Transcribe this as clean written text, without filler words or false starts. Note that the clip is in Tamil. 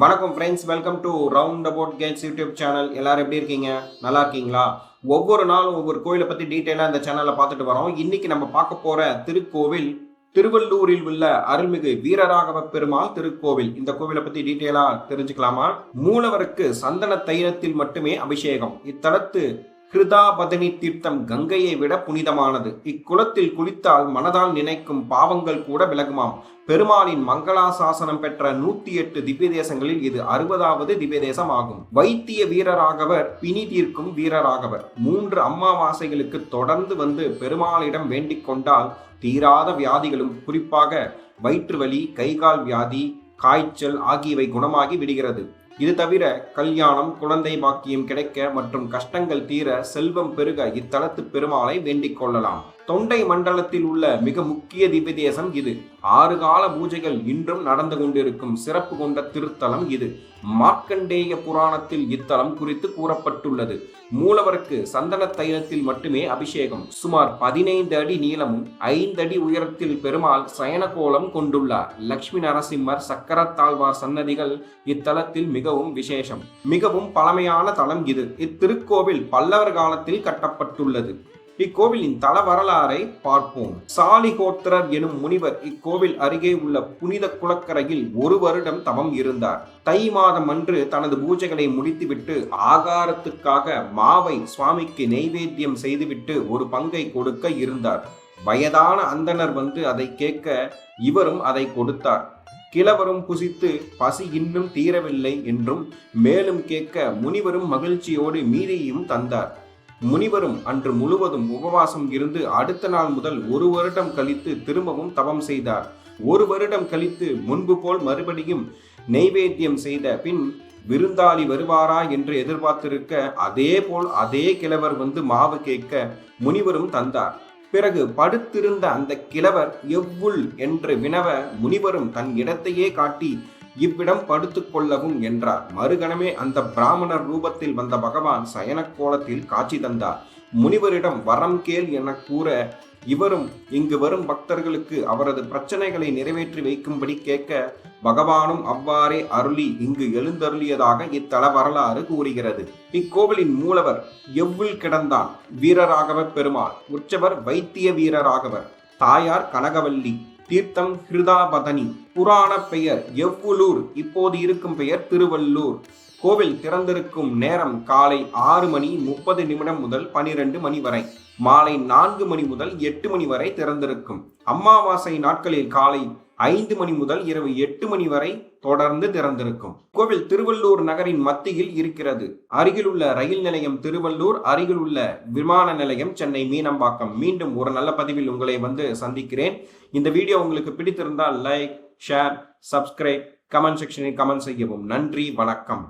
வணக்கம் friends, welcome to round about Gates YouTube channel. எல்லாரும் எப்படி இருக்கீங்க? நல்லா இருக்கீங்களா? ஒவ்வொரு நாளும் ஒவ்வொரு கோயிலை பற்றி டீட்டெயிலாக இந்த சேனலில் பார்த்துட்டு வரோம். இன்னைக்கு நம்ம பார்க்க போகிற திருக்கோவில் திருவள்ளூரில் உள்ள அருள்மிகு வீரராகவ பெருமாள் திருக்கோவில். இந்த கோவிலை பற்றி டீட்டெயிலாக தெரிஞ்சுக்கலாமா? மூலவருக்கு சந்தன தைலத்தில் மட்டுமே அபிஷேகம். இத்தலத்து கிருதாபதனி தீர்த்தம் கங்கையை விட புனிதமானது. இக்குளத்தில் குளித்தால் மனதால் நினைக்கும் பாவங்கள் கூட விலகுமாம். பெருமாளின் மங்களாசாசனம் பெற்ற 108 திவ்ய தேசங்களில் இது 60வது திவ்ய தேசம் ஆகும். வைத்திய வீரராகவர் பிணி தீர்க்கும் வீரராகவர். 3 அமாவாசைகளுக்கு தொடர்ந்து வந்து பெருமாளிடம் வேண்டிக் கொண்டால் தீராத வியாதிகளும், குறிப்பாக வயிற்று வலி, கைகால் வியாதி, காய்ச்சல் ஆகியவை குணமாகி விடுகிறது. இது தவிர கல்யாணம், குழந்தை பாக்கியம் கிடைக்க மற்றும் கஷ்டங்கள் தீர, செல்வம் பெருக இத்தலத்து பெருமாளை வேண்டிக் கொள்ளலாம். தொண்டை மண்டலத்தில் உள்ள மிக முக்கிய திவ்ய தேசம் இது. 6 கால பூஜைகள் இன்றும் நடந்து கொண்டிருக்கும் சிறப்பு கொண்ட திருத்தலம் இது. மார்க்கண்டேய புராணத்தில் இத்தலம் குறித்து கூறப்பட்டுள்ளது. மூலவருக்கு சந்தன தைலத்தில் மட்டுமே அபிஷேகம். சுமார் 15 அடி நீளமும் 5 அடி உயரத்தில் பெருமாள் சயன கோலம் கொண்டுள்ளார். லட்சுமி நரசிம்மர், சக்கரத்தாழ்வார் சன்னதிகள் இத்தலத்தில் மிகவும் விசேஷம். மிகவும் பழமையான தலம் இது. இத்திருக்கோவில் பல்லவர் காலத்தில் கட்டப்பட்டுள்ளது. இக்கோவிலின் தல வரலாறை பார்ப்போம். சாலிகோத்திரர் எனும் முனிவர் இக்கோவில் அருகே உள்ள புனித குளக்கரையில் 1 வருடம் தவம் இருந்தார். தை மாதம் அன்று தனது பூஜைகளை முடித்துவிட்டு ஆகாரத்துக்காக மாவை சுவாமிக்கு நெய்வேத்தியம் செய்துவிட்டு ஒரு பங்கை கொடுக்க இருந்தார். வயதான அந்தணர் வந்து அதை கேட்க இவரும் அதை கொடுத்தார். கிழவரும் புசித்து பசி இன்னும் தீரவில்லை என்றும் மேலும் கேட்க முனிவரும் மகிழ்ச்சியோடு மீதியையும் தந்தார். முனிவரும் அன்று முழுவதும் உபவாசம் இருந்து அடுத்த நாள் முதல் 1 வருடம் கழித்து திரும்பவும் தவம் செய்தார். 1 வருடம் கழித்து முன்பு போல் மறுபடியும் நெய்வேத்தியம் செய்த பின் விருந்தாளி வருவாரா என்று எதிர்பார்த்திருக்க, அதே போல் அதே கிழவர் வந்து மாவு கேட்க முனிவரும் தந்தார். பிறகு படுத்திருந்த அந்த கிழவர் எவ்வுள் என்று வினவ, முனிவரும் தன் இடத்தையே காட்டி இவ்விடம் படுத்துக் கொள்ளவும் என்றார். மறுகணமே அந்த பிராமணர் ரூபத்தில் வந்த பகவான் சயன கோலத்தில் காட்சி தந்தார். முனிவரிடம் வரம் கேள் என கூற, இவரும் இங்கு வரும் பக்தர்களுக்கு அவரது பிரச்சனைகளை நிறைவேற்றி வைக்கும்படி கேட்க, பகவானும் அவ்வாறே அருளி இங்கு எழுந்தருளியதாக இத்தல வரலாறு கூறுகிறது. இக்கோவிலின் மூலவர் எவ்வுள் கிடந்தான் வீரராகவ பெருமாள். உற்சவர் வைத்திய வீரராகவர். தாயார் கனகவல்லி. தீர்த்தம் கிருதாபதனி. புராண பெயர் எவ்வுளூர், இப்போது இருக்கும் பெயர் திருவள்ளூர். கோவில் திறந்திருக்கும் நேரம் காலை 6:30 முதல் 12 மணி வரை, மாலை 4 மணி முதல் 8 மணி வரை திறந்திருக்கும். அமாவாசை நாட்களில் காலை 5 மணி முதல் இரவு 8 மணி வரை தொடர்ந்து திறந்திருக்கும். கோவில் திருவள்ளூர் நகரின் மத்தியில் இருக்கிறது. அருகில் உள்ள ரயில் நிலையம் திருவள்ளூர், அருகில் உள்ள விமான நிலையம் சென்னை மீனம்பாக்கம். மீண்டும் ஒரு நல்ல பதிவில் உங்களை சந்திக்கிறேன். இந்த வீடியோ உங்களுக்கு பிடித்திருந்தால் லைக், ஷேர், சப்ஸ்கிரைப், கமெண்ட் செக்ஷனில் கமெண்ட் செய்யவும். நன்றி, வணக்கம்.